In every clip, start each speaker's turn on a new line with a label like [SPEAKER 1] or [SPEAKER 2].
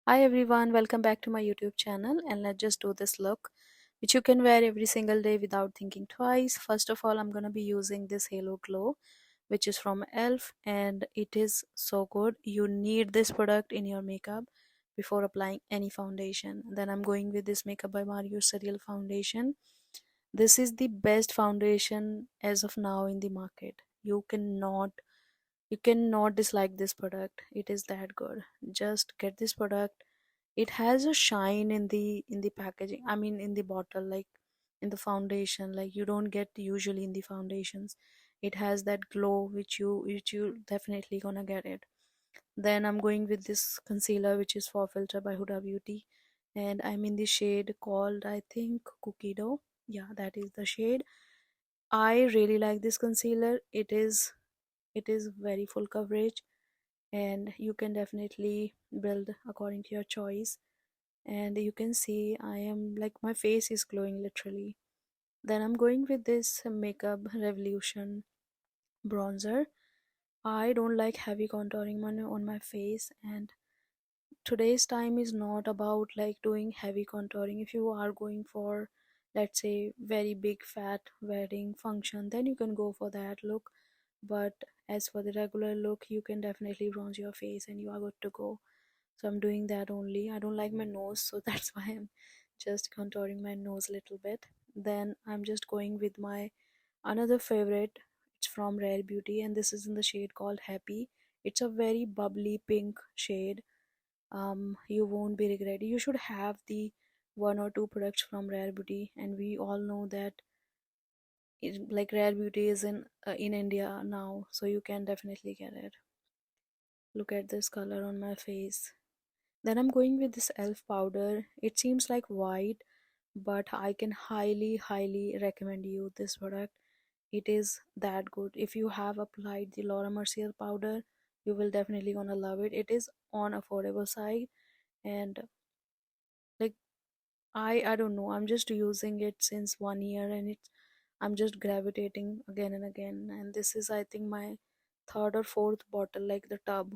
[SPEAKER 1] Hi everyone, welcome back to my YouTube channel and let's just do this look which you can wear every single day without thinking twice. First of all, I'm going to be using this Halo Glow which is from ELF and it is so good. You need this product in your makeup before applying any foundation. Then I'm going with this Makeup by Mario Surreal foundation. This is the best foundation as of now in the market. You cannot dislike this product. It is that good. Just get this product. It has a shine in the packaging, I mean in the bottle, like in the foundation, like you don't get usually in the foundations. It has that glow which you definitely gonna get it. Then I'm going with this concealer which is for filter by Huda Beauty, and I'm in the shade called, I think, cookie dough. Yeah, that is the shade. I really like this concealer. It is very full coverage, and you can definitely build according to your choice. And you can see I am like, my face is glowing literally. Then I'm going with this Makeup Revolution bronzer. I don't like heavy contouring on my face, and today's time is not about like doing heavy contouring. If you are going for, let's say, very big fat wedding function, then you can go for that look. But as for the regular look, you can definitely bronze your face and you are good to go. So I'm doing that only. I don't like my nose, so that's why I'm just contouring my nose a little bit. Then I'm just going with my another favorite. It's from Rare Beauty and this is in the shade called Happy. It's a very bubbly pink shade. You won't be regretting. You should have the one or two products from Rare Beauty, and we all know that like Rare Beauty is in India now, so you can definitely get it. Look at this color on my face. Then I'm going with this elf powder. It seems like white, but I can highly recommend you this product. It is that good. If you have applied the Laura Mercier powder, you will definitely gonna love it. It is on affordable side, and like, I don't know, I'm just using it since 1 year, and I'm just gravitating again and again. And this is, I think, my third or fourth bottle, like the tub,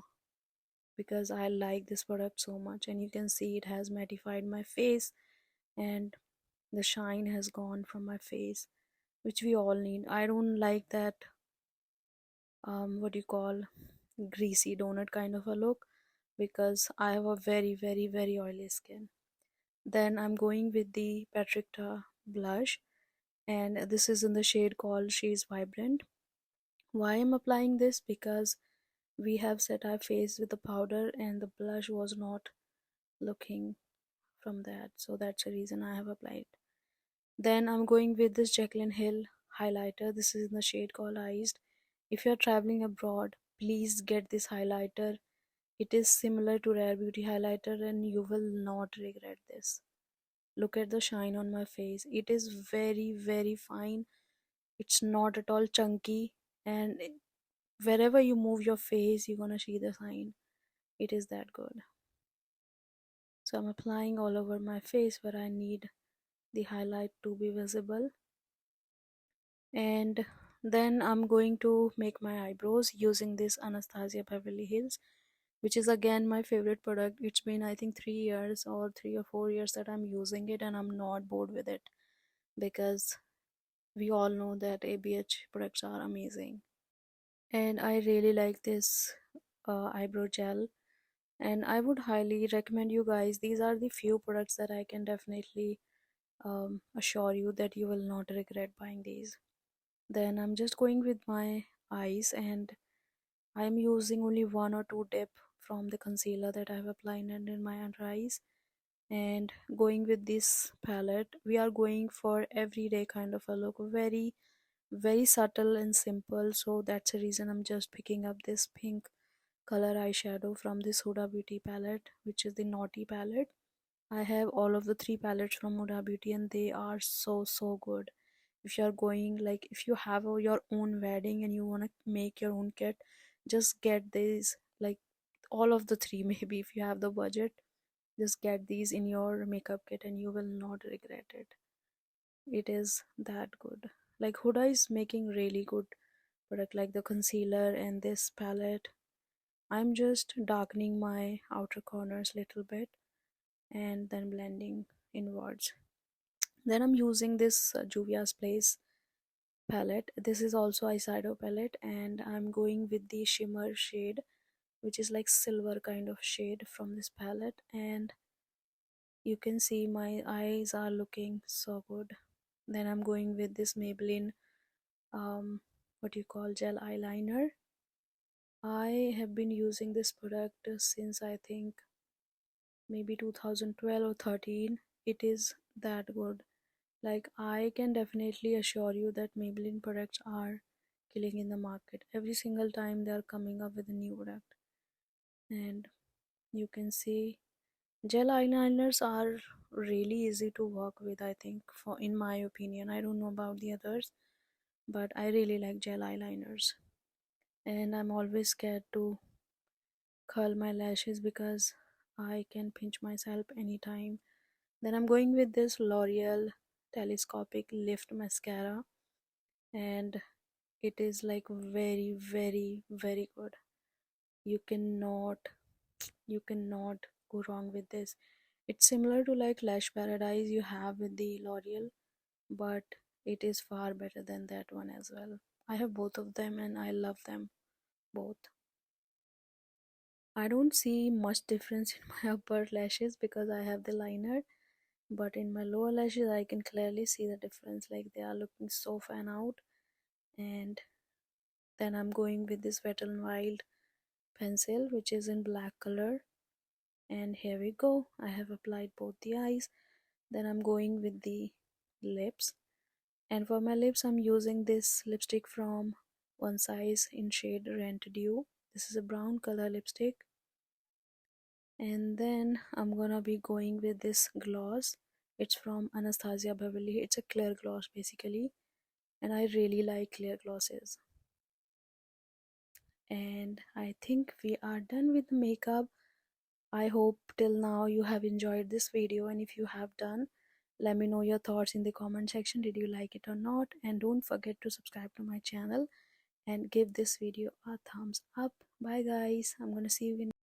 [SPEAKER 1] because I like this product so much. And you can see it has mattified my face, and the shine has gone from my face, which we all need. I don't like that what do you call, greasy donut kind of a look, because I have a very oily skin. Then I'm going with the Patricia blush, and this is in the shade called She's Vibrant. Why I'm applying this? Because we have set our face with the powder and the blush was not looking from that, so that's the reason I have applied. Then I'm going with this Jaclyn Hill highlighter. This is in the shade called Iced. If you're traveling abroad, please get this highlighter. It is similar to Rare Beauty highlighter and you will not regret this. Look at the shine on my face. It is very fine. It's not at all chunky, and wherever you move your face, you're gonna see the sign. It is that good. So I'm applying all over my face where I need the highlight to be visible. And then I'm going to make my eyebrows using this Anastasia Beverly Hills, which is again my favorite product. It's been, I think, 3 years or 3 or 4 years that I'm using it, and I'm not bored with it, because we all know that ABH products are amazing. And I really like this eyebrow gel, and I would highly recommend you guys. These are the few products that I can definitely assure you that you will not regret buying these. Then I'm just going with my eyes, and I'm using only one or two dip from the concealer that I've applied in my under eyes, and going with this palette. We are going for everyday kind of a look, very subtle and simple, so that's the reason I'm just picking up this pink color eyeshadow from this Huda Beauty palette, which is the Naughty palette. I have all of the three palettes from Huda Beauty and they are so good. If you're going, like, if you have your own wedding and you want to make your own kit, just get these, like, all of the three maybe. If you have the budget, just get these in your makeup kit and you will not regret it. It is that good. Like, Huda is making really good product, like the concealer and this palette. I'm just darkening my outer corners little bit and then blending inwards. Then I'm using this Juvia's Place palette. This is also Eyeshadow palette, and I'm going with the shimmer shade, which is like silver kind of shade from this palette. And you can see my eyes are looking so good. Then I'm going with this Maybelline what you call gel eyeliner. I have been using this product since I think maybe 2012 or 13. It is that good. Like, I can definitely assure you that Maybelline products are killing in the market. Every single time they are coming up with a new product. And you can see gel eyeliners are really easy to work with, I think, for in my opinion. I don't know about the others, but I really like gel eyeliners. And I'm always scared to curl my lashes because I can pinch myself anytime. Then I'm going with this L'Oreal telescopic lift mascara, and it is like very very very good. You cannot you cannot go wrong with this. It's similar to like Lash Paradise you have with the L'Oreal, but it is far better than that one as well. I have both of them and I love them both. I don't see much difference in my upper lashes because I have the liner, but in my lower lashes I can clearly see the difference, like they are looking so fan out. And then I'm going with this Wet n Wild pencil, which is in black color. And here we go, I have applied both the eyes. Then I'm going with the lips, and for my lips I'm using this lipstick from One Size in shade Rent Dew. This is a brown color lipstick. And then I'm gonna be going with this gloss. It's from Anastasia Beverly. It's a clear gloss basically, and I really like clear glosses. And I think we are done with the makeup. I hope till now you have enjoyed this video, and if you have done, let me know your thoughts in the comment section. Did you like it or not? And don't forget to subscribe to my channel and give this video a thumbs up. Bye guys, I'm gonna see you in